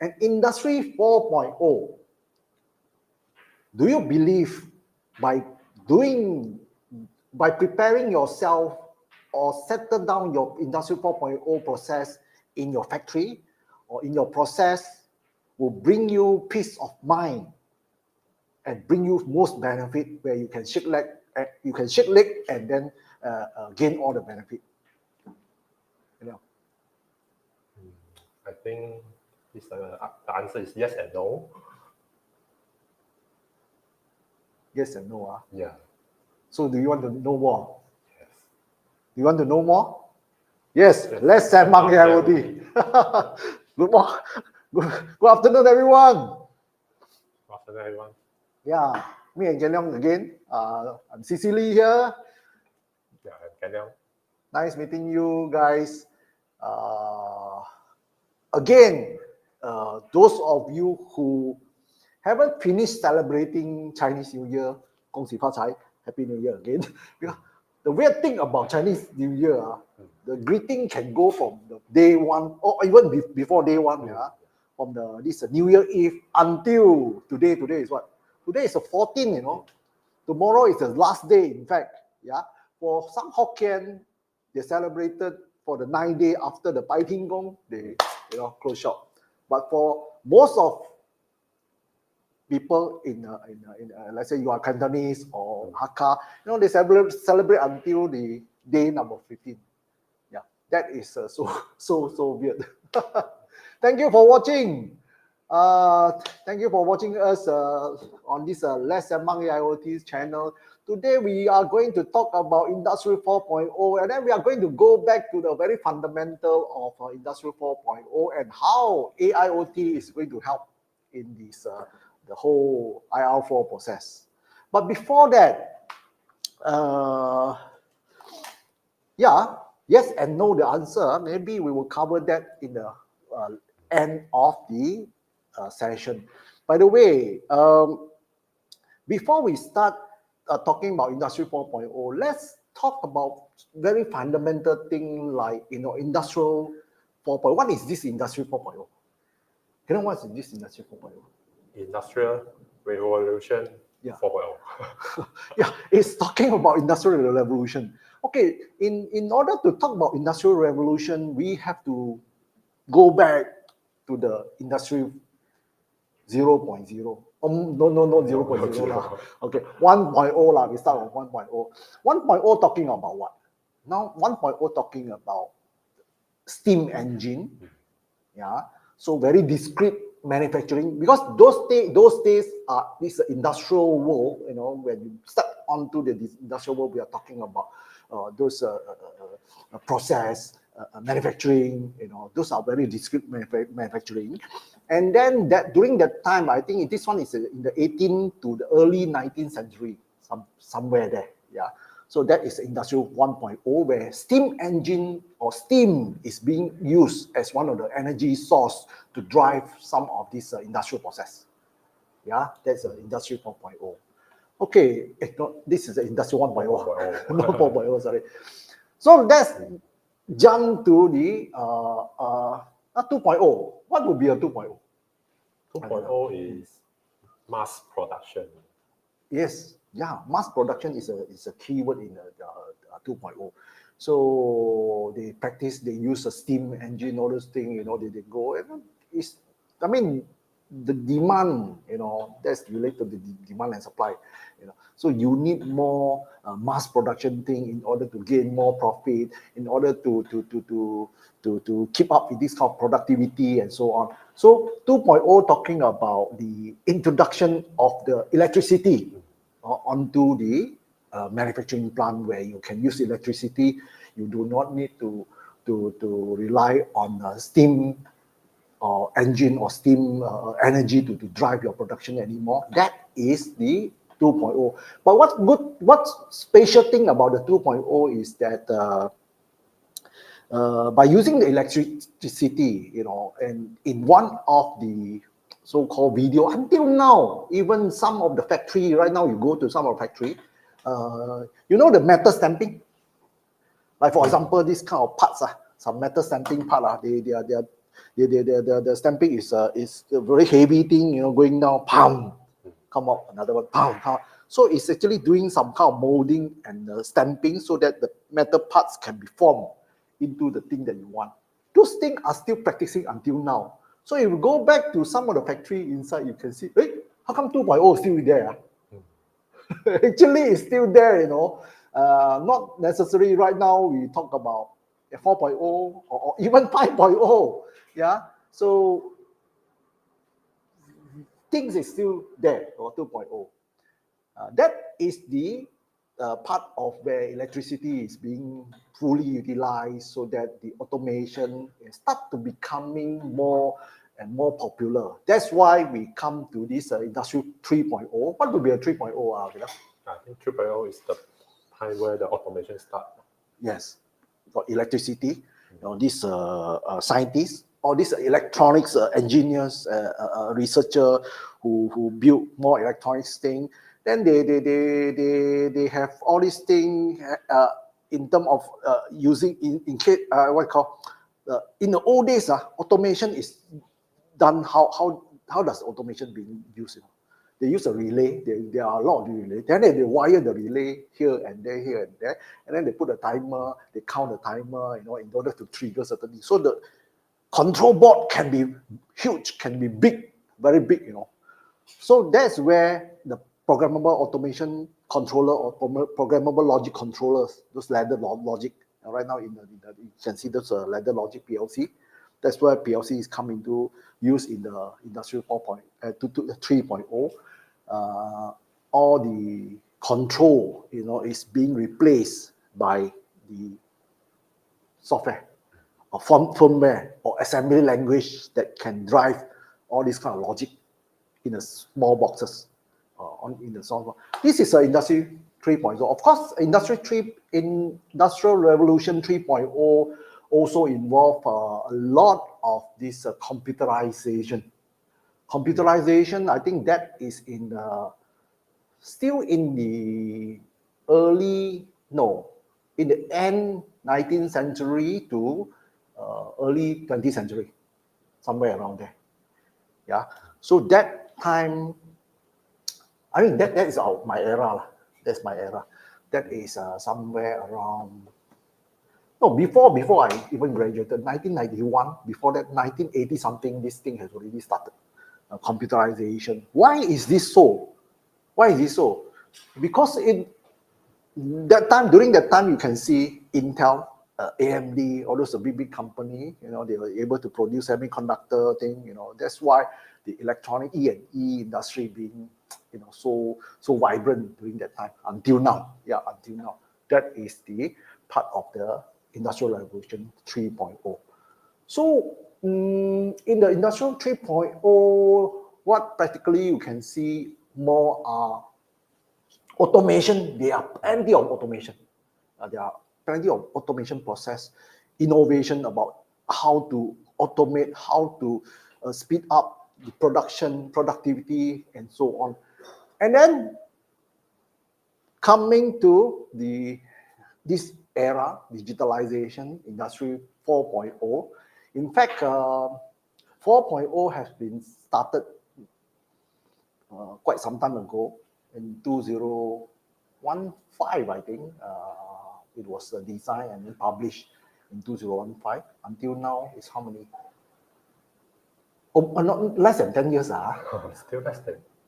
And Industry 4.0, do you believe by preparing yourself or settle down your Industry 4.0 process in your factory or in your process will bring you peace of mind and bring you most benefit, where you can shake leg and then gain all the benefit? I think the answer is yes and no. Yes and no. Yeah. So do you want to know more? Yes. Do you want to know more? Yes. Let's Sembang AIoT. Good afternoon, everyone. Good afternoon, everyone. Yeah, me and 𝐿𝐸𝐿 again. I'm Cecily here. Yeah, I'm 𝐿𝐸𝐿. Nice meeting you guys. Again, those of you who haven't finished celebrating Chinese New Year, 恭喜发财, Happy New Year again. Because the weird thing about Chinese New Year, the greeting can go from the day one or even before day one, from this New Year Eve until today. Today is what? Today is the 14th, you know. Tomorrow is the last day, in fact. Yeah. For some Hokkien, they celebrated for the 9th day after the Bai Ting Gong, they close shop. But for most of people in let's say you are Cantonese or Hakka, they celebrate until the day number 15. Yeah, that is so weird. Thank you for watching. Thank you for watching us on this Let's Sembang AIoT channel. Today we are going to talk about Industry 4.0, and then we are going to go back to the very fundamental of Industry 4.0 and how AIoT is going to help in this the whole IR4 process. But before that, yes and no the answer. Maybe we will cover that in the end of the session. By the way, before we start talking about Industry 4.0, let's talk about very fundamental thing like Industrial 4.0. What is this Industry 4.0? What is this Industry 4.0? Industrial Revolution 4.0. Yeah, it's talking about Industrial Revolution. Okay, in order to talk about Industrial Revolution, we have to go back to the Industry 0.0. No, 0.0 lah. Okay, 1.0 lah. We start with 1.0. 1.0 talking about what? Now 1.0 talking about steam engine. Yeah, so very discrete manufacturing, because those days are this industrial world. When you step onto the industrial world, we are talking about those process manufacturing. Those are very discrete manufacturing. And then during that time, I think this one is in the 18th to the early 19th century, somewhere there. Yeah. So that is Industrial 1.0, where steam engine or steam is being used as one of the energy source to drive some of this industrial process. Yeah, that's Industry 4.0. Okay, this is the Industry 1.0, not 4.0, sorry. So let's jump to the 2.0. What would be a 2.0? 2.0 is mass production. Yes, yeah, mass production is a key word in the 2.0. So they use a steam engine, all those things, they go, the demand, that's related to the demand and supply, So you need more mass production thing in order to gain more profit, in order to keep up with this kind of productivity and so on. So 2.0 talking about the introduction of the electricity onto the manufacturing plant, where you can use electricity. You do not need to rely on steam or engine or steam energy to drive your production anymore. That is the 2.0. But what's special thing about the 2.0 is that by using the electricity, and in one of the so-called video, until now, even some of the factory, right now you go to some of the factory, the metal stamping? Like for example, this kind of parts, some metal stamping part, they are The stamping is a very heavy thing, going down, pound, come up, another one, pound, pound. So it's actually doing some kind of molding and stamping so that the metal parts can be formed into the thing that you want. Those things are still practicing until now. So if you go back to some of the factory inside, you can see, hey, how come 2.0 is still there? Actually, it's still there, not necessarily right now we talk about 4.0 or even 5.0. Yeah, so things is still there, or 2.0. That is the part of where electricity is being fully utilized so that the automation start to becoming more and more popular. That's why we come to this industry 3.0. What would be a 3.0? I think 3.0 is the time where the automation starts. Yes, for electricity, these scientists, all these electronics engineers, researcher who build more electronics thing. Then they have all these things in terms of using in case what you call in the old days automation is done. How does automation being used? They use a relay. There are a lot of relay. Then they wire the relay here and there, and then they put a timer. They count the timer, in order to trigger certain things. So the control board can be huge, can be big, very big, So that's where the programmable automation controller or programmable logic controllers, those ladder logic, right now you can see those ladder logic PLC. That's where PLC is coming to use in the industrial 3.0. All the control, is being replaced by the software or firmware or assembly language that can drive all this kind of logic in the small boxes in the software. This is an industry 3.0. Of course, industrial revolution 3.0 also involve a lot of this computerization. Computerization, I think that is still in the in the end 19th century to early 20th century, somewhere around there. Yeah. So that time, I mean, that is my era. That's my era. That is somewhere around, before I even graduated, 1991. Before that, 1980 something, this thing has already started. Computerization. Why is this so? Because during that time, you can see Intel, AMD, all those big company, they were able to produce semiconductor thing, that's why the electronic E&E industry being, so vibrant during that time until now. That is the part of the Industrial Revolution 3.0. So in the Industrial 3.0, what practically you can see more are automation. There are plenty of automation. There are plenty of automation process, innovation about how to automate, how to speed up the production, productivity, and so on. And then coming to this era, digitalization, Industry 4.0. In fact, 4.0 has been started quite some time ago in 2015, I think. It was designed and then published in 2015. Until now, it's how many? Not less than 10 years. Still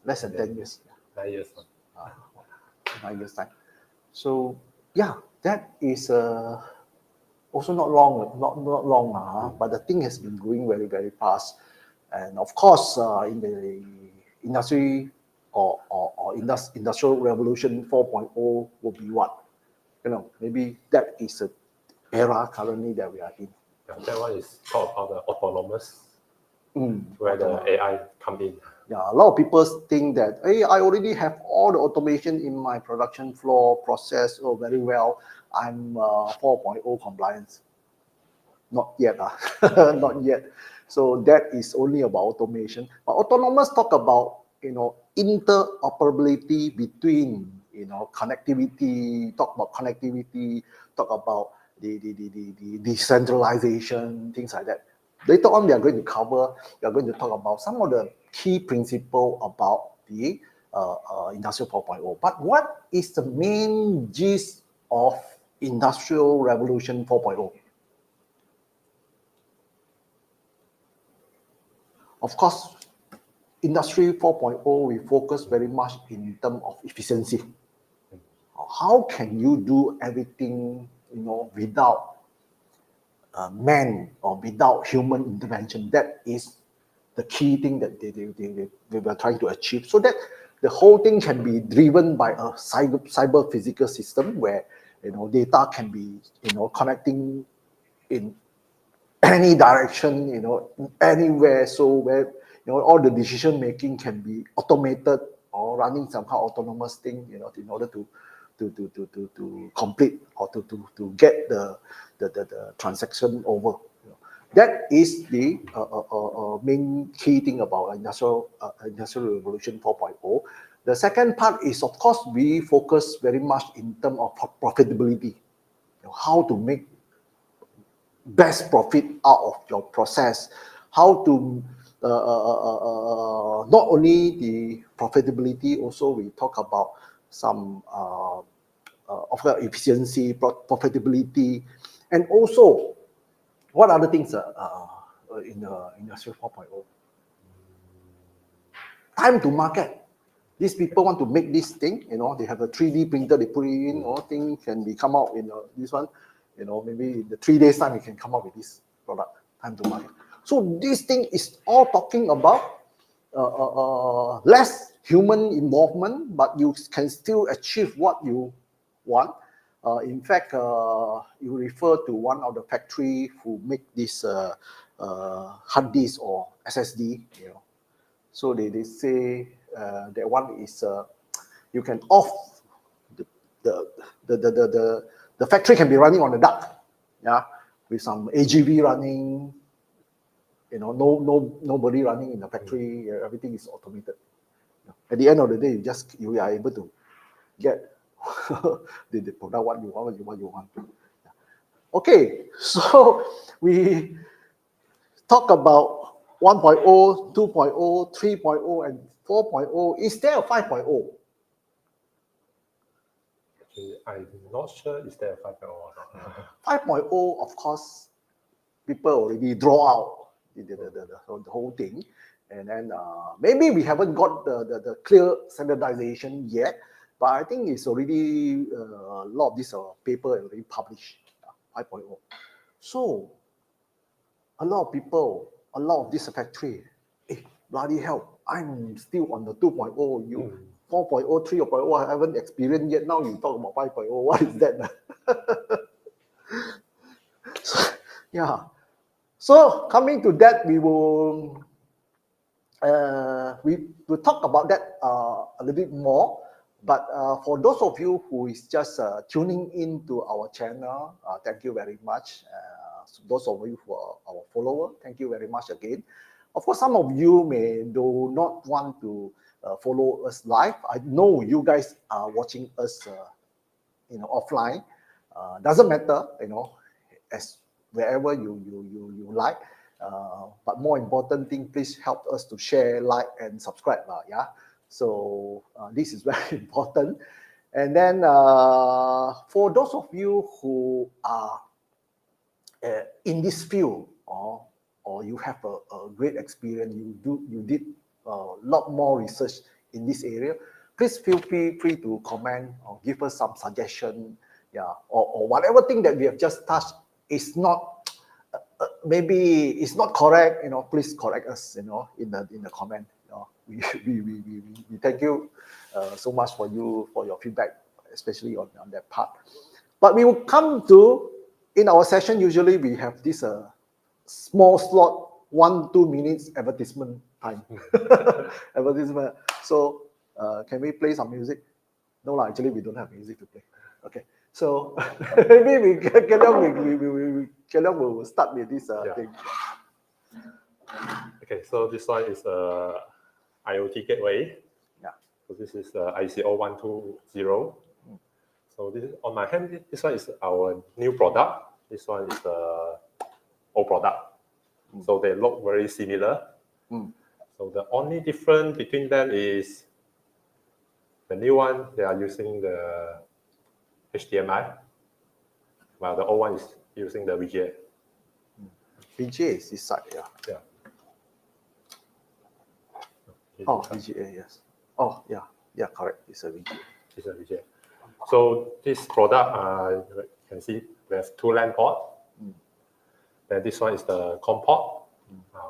less than 10 years. 9 years. 9 years time. So yeah, that is also not long, but the thing has been growing very, very fast. And of course, in the industry or industrial revolution 4.0 will be what? Maybe that is an era currently that we are in. Yeah, that one is called about the autonomous, where the AI come in. Yeah, a lot of people think that, hey, I already have all the automation in my production floor process very well. I'm 4.0 compliance. Not yet. Not yet. So that is only about automation. But autonomous talk about, interoperability between, connectivity, talk about connectivity, talk about the decentralization, things like that. later on we are going to talk about some of the key principles about the Industrial 4.0. But what is the main gist of Industrial Revolution 4.0? Of course, Industry 4.0, we focus very much in terms of efficiency. How can you do everything, without man or without human intervention? That is the key thing that they were trying to achieve, so that the whole thing can be driven by a cyber physical system where data can be connecting in any direction, anywhere, so where all the decision making can be automated or running somehow autonomous thing, in order to complete or to get the transaction over. That is the main key thing about Industrial Revolution 4.0. The second part is, of course, we focus very much in terms of profitability. How to make best profit out of your process. How to not only the profitability, also we talk about some of the efficiency, profitability, and also what other things in Industrial 4.0? Time to market. These people want to make this thing, they have a 3D printer, they put it in, thing can be come out in this one, maybe in the 3 days time, you can come up with this product, time to market. So this thing is all talking about less human involvement, but you can still achieve what you want. In fact, you refer to one of the factory who make this hard disk or SSD, so they say that one is you can off the factory can be running on the dark, with some AGV running, nobody running in the factory, everything is automated. At the end of the day, you are able to get the product what you want. Okay, so we talk about 1.0, 2.0, 3.0, and 4.0. Is there a 5.0? I'm not sure is there a 5.0 or not. 5.0, of course, people already draw out the whole thing. And then maybe we haven't got the clear standardization yet, but I think it's already, a lot of this paper already published, 5.0. So, a lot of people, a lot of this factory, bloody hell, I'm still on the 2.0, you 4.0, 3.0, I haven't experienced yet, now you talk about 5.0, what is that? Yeah. So, coming to that, we will talk about that a little bit more. But for those of you who is just tuning in to our channel, thank you very much. Those of you who are our follower, thank you very much again. Of course, some of you may do not want to follow us live. I know you guys are watching us, offline. Doesn't matter, as wherever you like. But more important thing, please help us to share, like, and subscribe. Yeah. So this is very important. And then for those of you who are in this field, or you have a great experience, you did a lot more research in this area, please feel free to comment or give us some suggestion, or whatever thing that we have just touched is not maybe it's not correct, please correct us, in the comment. We thank you so much for your feedback, especially on that part. But we will come to, in our session, usually we have this small slot, 1-2 minutes advertisement time. Advertisement. So can we play some music? No, actually we don't have music to play. Okay. So maybe Keller will start with this thing. Okay, so this one is IoT gateway. Yeah. So this is 𝐼𝐶𝐽120. So this is on my hand. This one is our new product. This one is the old product. So they look very similar. So the only difference between them is the new one, they are using the HDMI, while the old one is using the VGA. VGA is this side, yeah. Yeah. Oh, VGA, yes. Oh, yeah. Yeah, correct. It's a VGA. It's a VGA. So this product, you can see we have 2 LAN ports. Then this one is the COM port,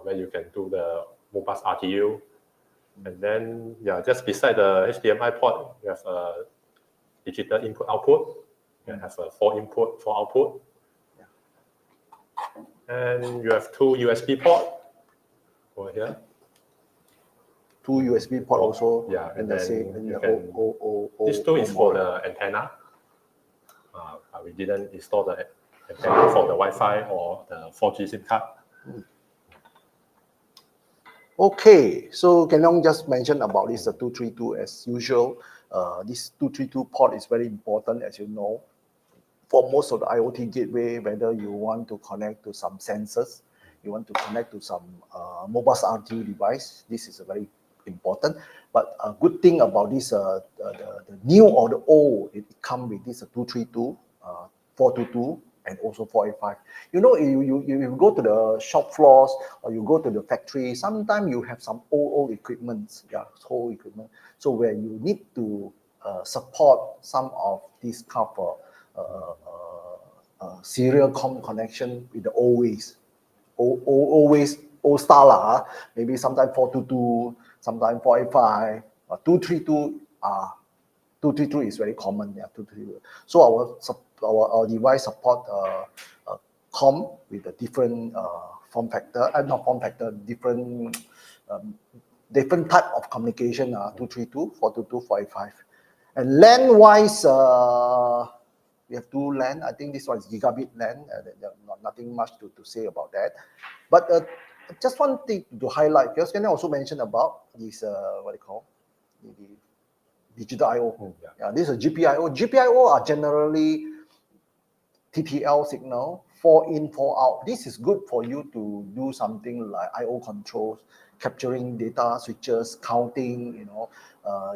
where you can do the Modbus RTU. And then, yeah, just beside the HDMI port, you have a digital input output. You have a 4 input, 4 output. And you have 2 USB ports over here. 2 USB port also. Yeah, and the same. This 2 is for the antenna. We didn't install the antenna for the Wi-Fi or the 4G SIM card. Okay, so Ken Leong just mentioned about this 232 as usual. This 232 port is very important, as you know, for most of the IoT gateway, whether you want to connect to some sensors, you want to connect to some Modbus RTU device. This is very important. But a good thing about this, the new or the old, it comes with this 232, 422, and also 485. You know, you go to the shop floors or you go to the factory, sometimes you have some old equipment, old equipment. So where you need to support some of these kind of serial connection with the old ways, old style lah. Maybe sometimes 422, sometimes 485, 232. 232 is very common. Yeah, 232. So our device support COM with a different form factor, not form factor, different type of communication. 232, 422, 485, and LAN wise, we have 2 LAN. I think this one is gigabit LAN. Nothing much to say about that. But just one thing to highlight, because Ken also mentioned about this what they call the digital I/O. Yeah, this is GPIO. GPIO are generally TTL signal, 4 in, 4 out. This is good for you to do something like I/O controls, capturing data switches, counting.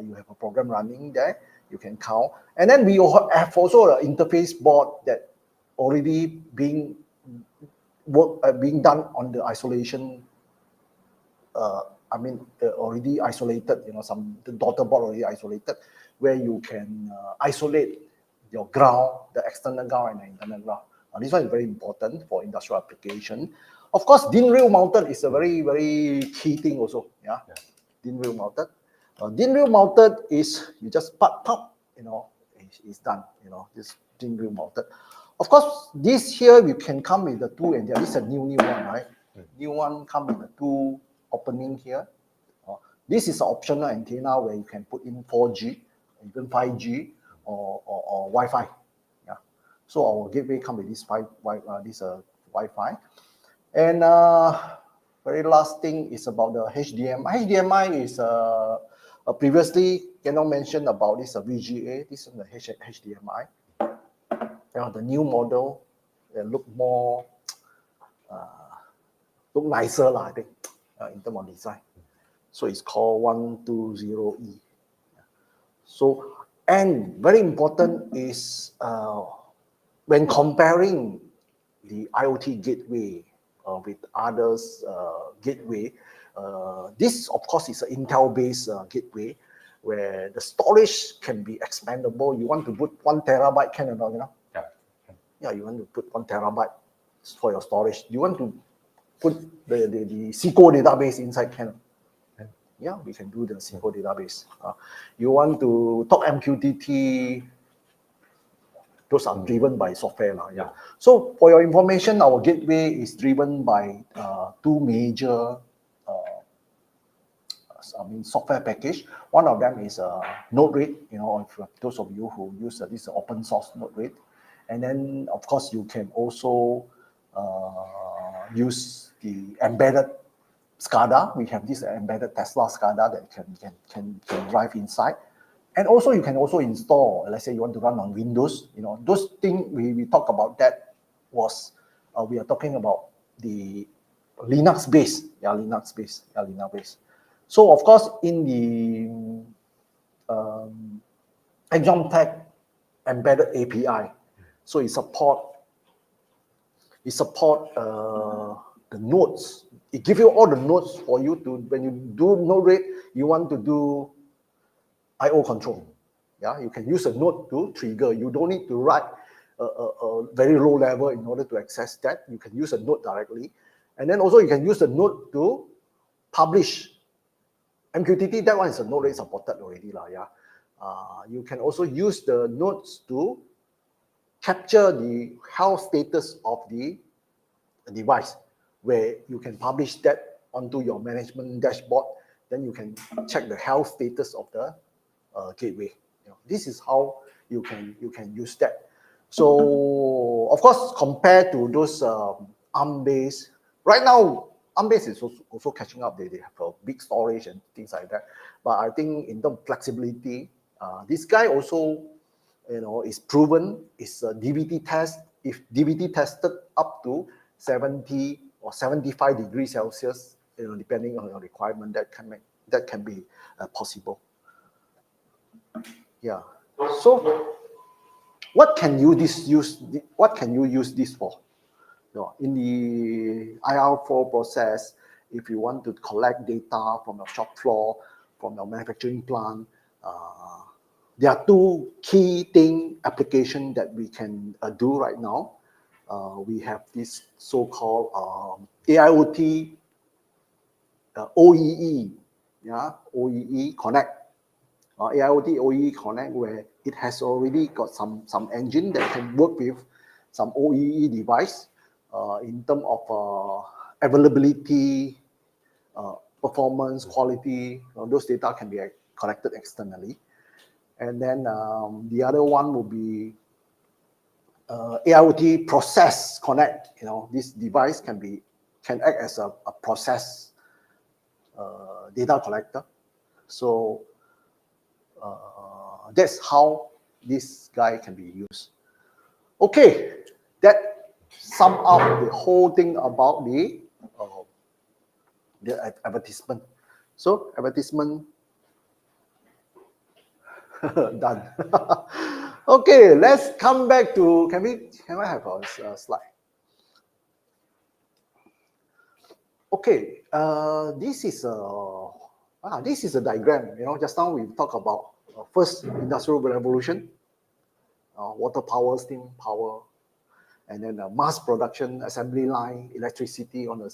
You have a program running there, you can count. And then we have also an interface board that already being done on the isolation. Already isolated, the daughter board already isolated, where you can isolate your ground, the external ground and the internal ground. This one is very important for industrial application. Of course, DIN rail mounted is a very, very key thing also. Yeah. DIN rail mounted. DIN rail mounted is you just pop, it's done. This DIN rail mounted. Of course, this here you can come with the 2 and this is a new one, right? New one come with the 2 opening here. This is an optional antenna where you can put in 4G, even 5G or Wi-Fi. Yeah. So our gateway come with this Wi-Fi. And very last thing is about the HDMI. HDMI is previously Ken Leong mentioned about this VGA. This is the HDMI. The new model, they look more look nicer, I think, in terms of design. So it's called 120E. So, and very important is when comparing the IoT gateway with others gateway, this of course is an Intel-based gateway where the storage can be expandable. You want to put 1 terabyte, can or not, Yeah, you want to put 1 terabyte for your storage. You want to put the SQL database inside, can? Yeah, we can do the SQL database. You want to talk MQTT, those are driven by software. Yeah. So for your information, our gateway is driven by 2 major software package. One of them is Node-RED, those of you who use this open source Node-RED. And then, of course, you can also use the embedded SCADA. We have this embedded Tesla SCADA that can drive inside. And also, you can also install, let's say you want to run on Windows. Those things we talk about that was, we are talking about the Linux based. Yeah, Linux based. Yeah, Linux based. So of course, in the Axiomtek embedded API, so it support the nodes. It gives you all the nodes for you to, when you do node rate, you want to do I/O control. Yeah, you can use a node to trigger. You don't need to write a very low level in order to access that. You can use a node directly, and then also you can use the node to publish MQTT. That one is a node rate supported already, lah. Yeah, you can also use the nodes to capture the health status of the device, where you can publish that onto your management dashboard. Then you can check the health status of the gateway. You know, this is how you can use that. So of course, compared to those ARM-based, right now ARM-based is also catching up. They have a big storage and things like that. But I think in terms of flexibility, this guy also, you know, is proven. It's a DVT test. If DVT tested up to 70 or 75 degrees Celsius, you know, depending on your requirement, that can be possible. Yeah. So, what can you use this for? You know, in the IR4 process, if you want to collect data from your shop floor, from your manufacturing plant, there are two key application that we can do right now. We have this so-called AIoT OEE, yeah, OEE Connect, AIoT OEE Connect, where it has already got some engine that can work with some OEE device in terms of availability, performance, quality. Those data can be collected externally. And then the other one will be AIoT Process Connect. You know, this device can act as a process data collector. So that's how this guy can be used. Okay, that sum up the whole thing about the advertisement. So advertisement done. Okay, let's come back to, can I have a slide? Okay, this is a diagram. You know, just now we talked about first industrial revolution, water power, steam power, and then mass production, assembly line, electricity on the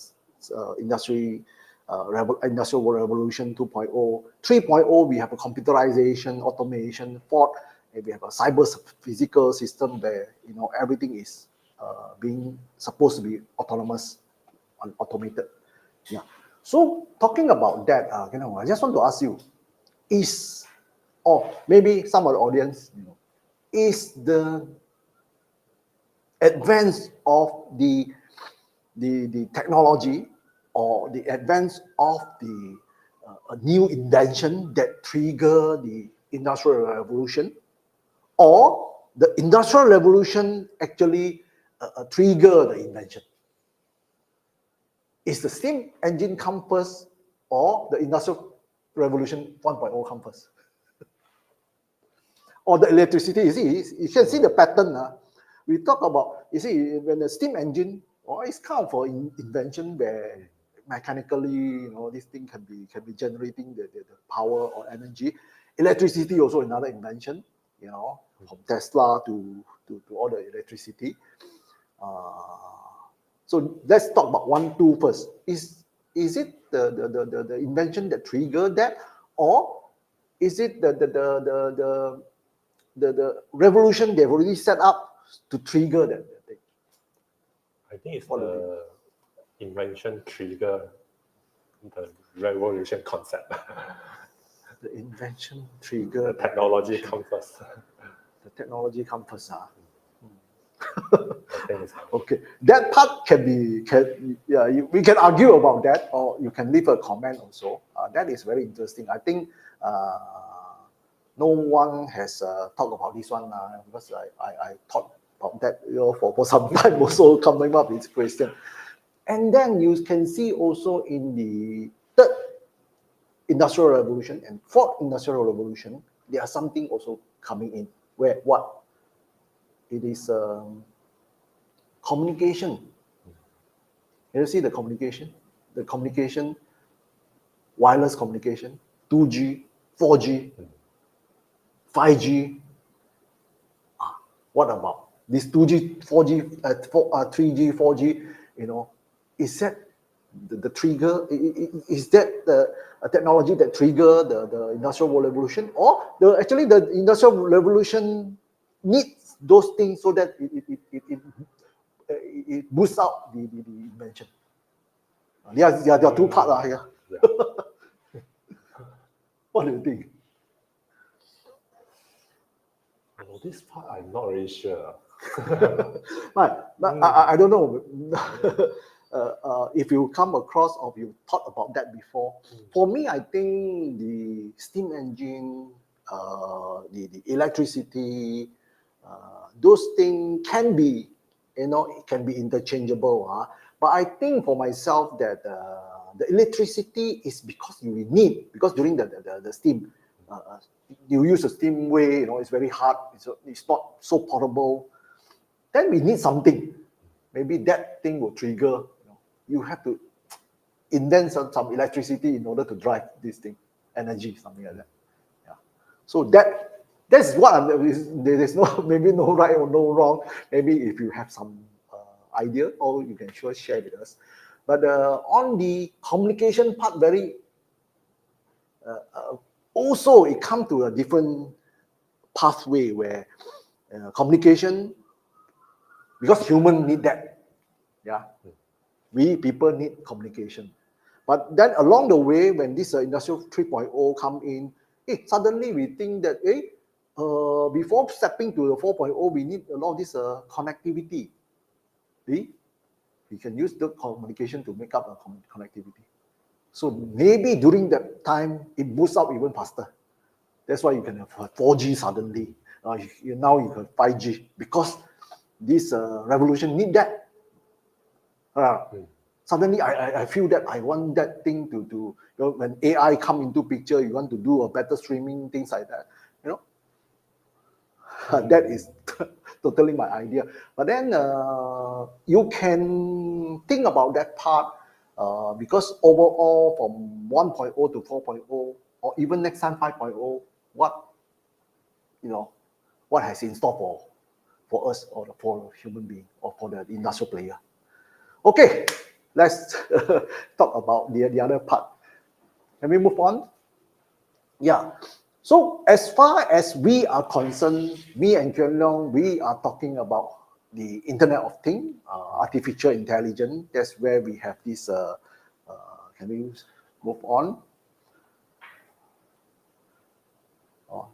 industrial revolution 2.0. 3.0, we have a computerization, automation. 4, we have a cyber physical system where, you know, everything is being supposed to be autonomous and automated. Yeah. So talking about that, you know, I just want to ask you, or maybe some of the audience, you know, is the advance of the technology or the advance of the a new invention that trigger the industrial revolution, or the industrial revolution actually trigger the invention? Is the steam engine come first, or the industrial revolution 1.0 come first? Or the electricity? You can see the pattern. We talk about, you see, when the steam engine, it's kind of an invention where mechanically, you know, this thing can be generating the power or energy. Electricity also another invention, you know, from Tesla to all the electricity. So let's talk about 1, 2 first. Is it the invention that triggered that, or is it the revolution they've already set up to trigger that thing? I think it's the invention trigger the revolution concept. The invention trigger the technology comes first. The technology comes first. Okay, that part we can argue about that, or you can leave a comment also. That is very interesting. I think no one has talked about this one because I thought about that, you know, for some time also coming up with this question. And then you can see also in the third industrial revolution and fourth industrial revolution, there are something also coming in where what? It is communication. You see the communication, wireless communication, 2G, 4G, 5G. What about this 2G, 4G, 3G, 4G? You know, is that the trigger? Is that the technology that trigger the industrial revolution, or actually the industrial revolution needs those things so that it boosts out the invention? There are two parts here. Yeah. What do you think? Oh, this part I'm not really sure. But I don't know if you come across or you thought about that before. For me, I think the steam engine, the electricity, those things can be, it can be interchangeable. But I think for myself that the electricity is because you need, because during the steam, you use a steam way, it's very hard, it's not so portable. Then we need something. Maybe that thing will trigger. You have to invent some electricity in order to drive this thing, energy, something like that. Yeah. So that's what there's maybe no right or no wrong. Maybe if you have some idea, or you can sure share with us. But on the communication part, also it comes to a different pathway where communication, because humans need that. Yeah. We people need communication. But then along the way, when this Industrial 3.0 come in, suddenly we think that, before stepping to the 4.0, we need a lot of this connectivity. We can use the communication to make up a connectivity. So maybe during that time, it boosts up even faster. That's why you can have 4G suddenly. Now you have 5G, because this revolution need that. Suddenly I feel that I want that thing to when AI come into picture, you want to do a better streaming, things like that. That is totally my idea. But then you can think about that part, because overall from 1.0 to 4.0, or even next time 5.0, what has in store for us, or for human being, or for the industrial player. Okay, let's talk about the other part. Can we move on? Yeah. So as far as we are concerned, me and 𝐸𝐿𝐿, we are talking about the Internet of Things, artificial intelligence. That's where we have this. Can we move on?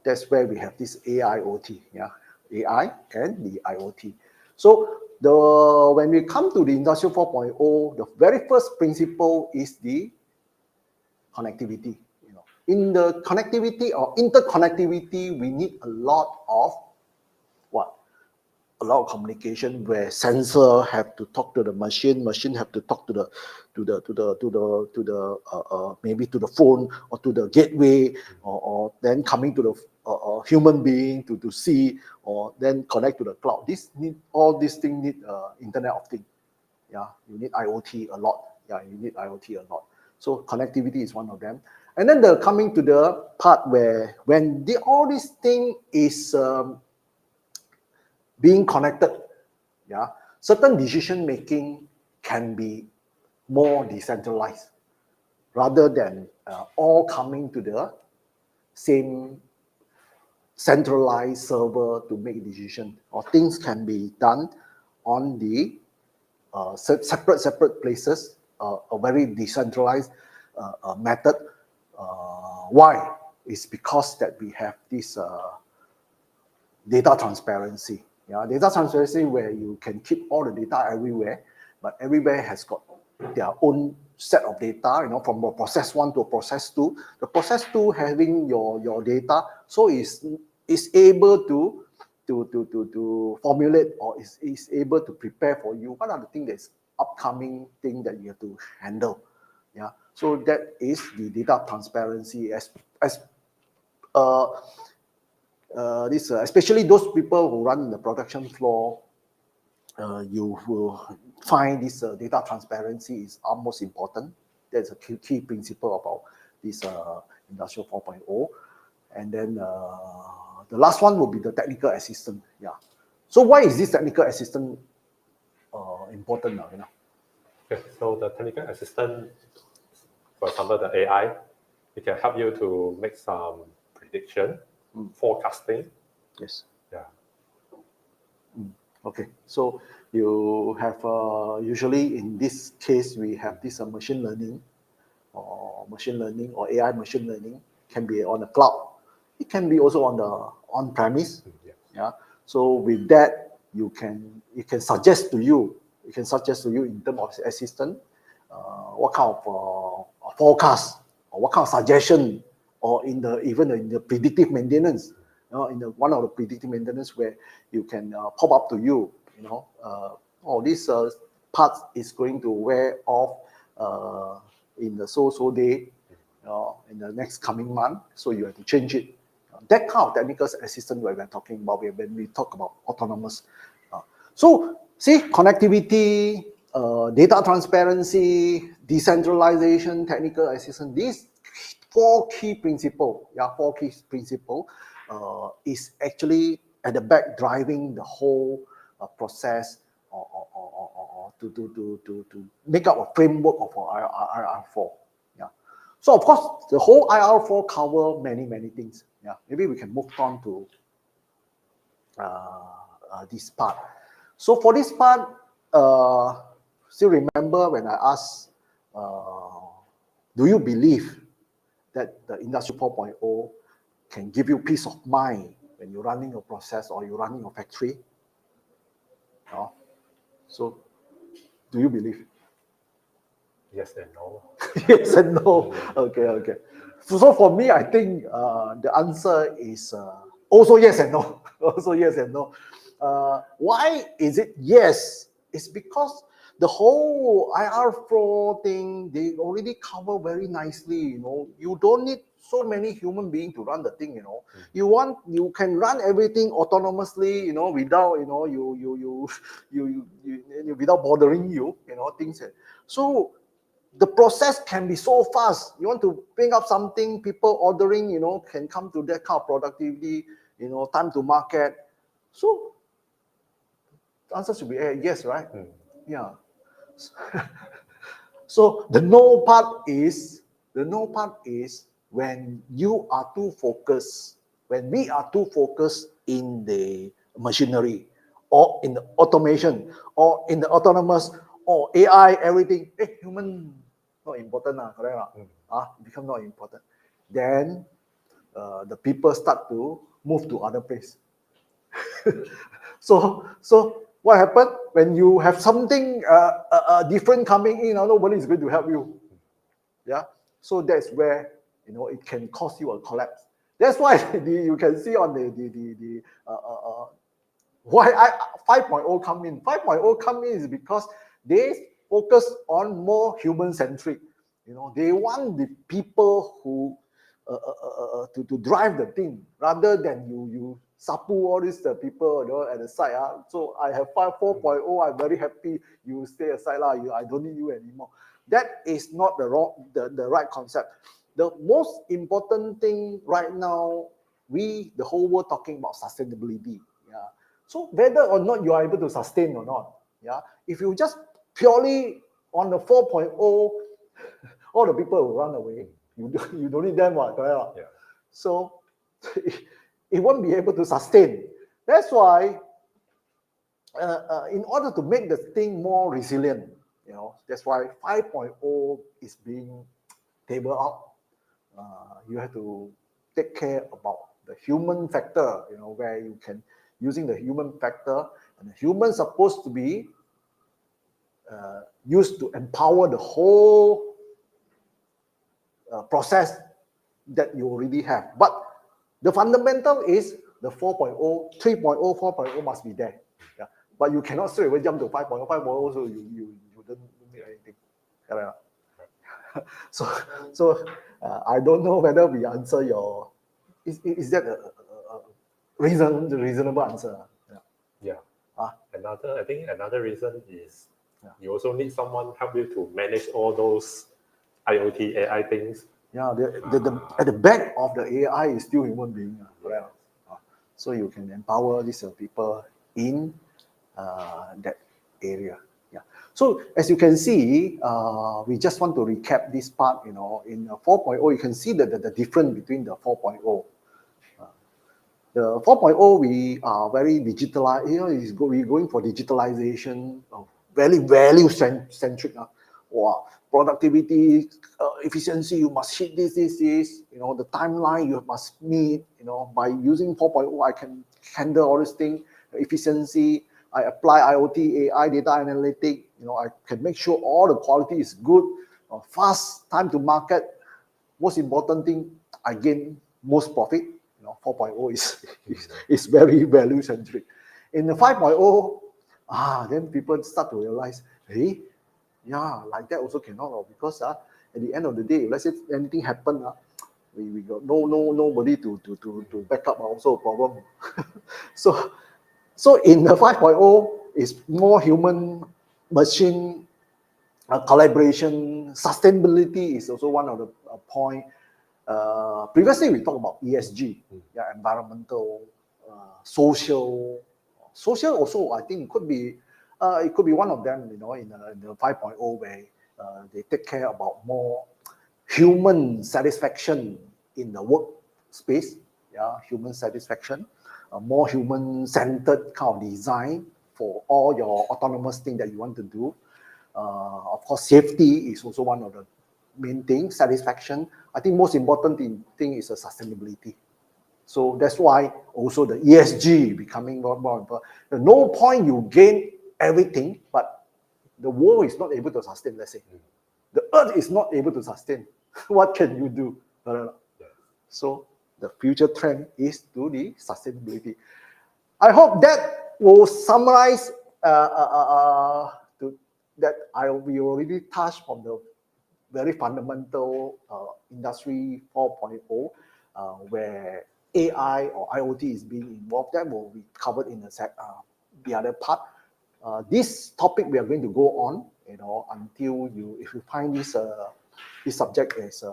That's where we have this AIoT. Yeah, AI and the IoT. So when we come to the Industrial 4.0, the very first principle is the connectivity. In the connectivity or interconnectivity, we need a lot of a lot of communication, where sensor have to talk to the machine have to talk to maybe to the phone, or to the gateway, or then coming to the human being to see, or then connect to the cloud. All these things need Internet of Things. Yeah, you need IoT a lot. Yeah, you need IoT a lot. So connectivity is one of them. And then coming to the part where when all these thing is being connected, yeah, certain decision making can be more decentralized, rather than all coming to the same centralized server to make decision, or things can be done on the separate places, a very decentralized method. Why? It's because that we have this data transparency. Yeah, data transparency, where you can keep all the data everywhere, but everywhere has got their own set of data, from a process 1 to a process 2. The process 2 having your data, so is able to formulate, or is able to prepare for you what are the things that's upcoming thing that you have to handle. Yeah, so that is the data transparency especially those people who run the production floor. You will find this data transparency is almost important. That's a key principle about this Industrial 4.0. And then the last one will be the technical assistant. Yeah. So why is this technical assistant important now? Okay, so the technical assistant, for example, the AI, it can help you to make some prediction, forecasting. Yes. Yeah. Okay, so you have usually in this case we have this machine learning or AI machine learning can be on the cloud. It can be also on the on-premise. Yes. Yeah. So with that, it can suggest to you. It can suggest to you in terms of assistant, what kind of forecast or what kind of suggestion, or even in the predictive maintenance. One of the predictive maintenance where you can pop up to you. This part is going to wear off in the so day, in the next coming month, so you have to change it. That kind of technical assistance we're talking about when we talk about autonomous. So see, connectivity, data transparency, decentralization, technical assistance, these four key principles is actually at the back driving the whole process or to make up a framework of our IR4. Yeah. So of course, the whole IR4 cover many things. Yeah. Maybe we can move on to this part. So for this part, still remember when I asked, do you believe that the Industry 4.0 can give you peace of mind when you're running a process or you're running a factory? No? So, do you believe? Yes and no. Yes and no. Okay. So for me, I think the answer is also yes and no. Also yes and no. Why is it yes? It's because the whole IR4 thing, they already cover very nicely. You don't need so many human beings to run the thing. You can run everything autonomously. Without without bothering you. Things. So the process can be so fast. You want to bring up something, people ordering, can come to that kind of productivity, time to market. So the answer should be yes, right? Yeah. So the no part is when you are too focused, when we are too focused in the machinery or in the automation or in the autonomous or AI, everything. Human not important, correct? Become not important. Then the people start to move to other place. So what happened when you have something different coming in? Nobody is going to help you. Yeah. So that's where it can cause you a collapse. That's why you can see on the why 5.0 come in. 5.0 come in is because they focus on more human centric. They want the people who to drive the thing rather than you sapu all these people at the side. So I have 4.0. I'm very happy you stay aside I don't need you anymore. That is not the right concept. The most important thing right now, the whole world talking about sustainability. Yeah. So whether or not you are able to sustain or not, yeah. If you just purely on the 4.0, all the people will run away. You don't need them, correct? Yeah. So it won't be able to sustain. That's why, in order to make the thing more resilient, that's why 5.0 is being tabled out. You have to take care about the human factor, where you can using the human factor, and the human supposed to be used to empower the whole process that you already have. But the fundamental is the 4.0, 3.0, 4.0 must be there. Yeah. But you cannot straight away jump to 5.0. 5.0 so you don't need anything. Correct. So I don't know whether we answer your. Is that a reasonable answer? Yeah. Ah. I think another reason is Yeah. you also need someone help you to manage all those IoT AI things. Yeah, at the back of the AI is still human being. Correct. So you can empower these people in that area. Yeah. So as you can see, we just want to recap this part. In 4.0, you can see the difference between the 4.0. The 4.0, we are very digitalized. We're going for digitalization, very value-centric. Wow, productivity, efficiency, you must hit this. The timeline you must meet. By using 4.0, I can handle all these things. Efficiency, I apply IoT, AI, data analytics. I can make sure all the quality is good. Fast time to market. Most important thing, I gain most profit. 4.0 is very value centric. In the 5.0, then people start to realize, hey, yeah, like that also cannot, because at the end of the day, let's say anything happen, we got nobody to back up, also a problem. So in the 5.0, it's more human machine collaboration. Sustainability is also one of the point. Previously, we talked about ESG, environmental, social. Social also, I think, could be one of them. In the 5.0 way, they take care about more human satisfaction in the workspace. Human satisfaction, more human-centered kind of design for all your autonomous thing that you want to do. Of course, safety is also one of the main things. Satisfaction. I think most important thing is sustainability. So that's why also the ESG becoming more important. No point you gain everything, but the world is not able to sustain. Let's say the earth is not able to sustain. What can you do? So the future trend is to the sustainability. I hope that will summarize that we already touched on the very fundamental industry 4.0, where AI or IoT is being involved. That will be covered in the other part. This topic we are going to go on, until if you find this subject is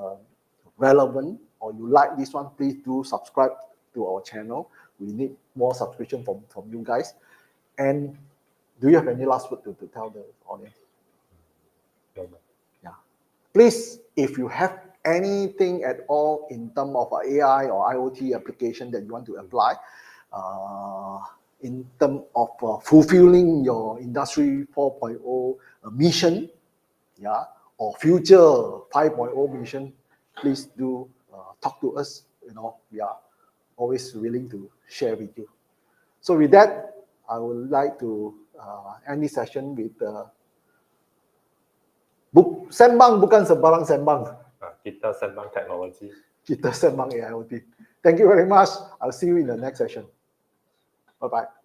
relevant or you like this one, please do subscribe to our channel. We need more subscription from you guys. And do you have any last word to tell the audience? Yeah. Please, if you have anything at all in terms of AI or IoT application that you want to apply, in terms of fulfilling your industry 4.0 mission, or future 5.0 mission, please do talk to us. We are always willing to share with you. So with that, I would like to end this session with Sembang bukan sebarang Sembang. Kita Sembang technology. Kita Sembang AIoT. Thank you very much. I'll see you in the next session. Bye-bye.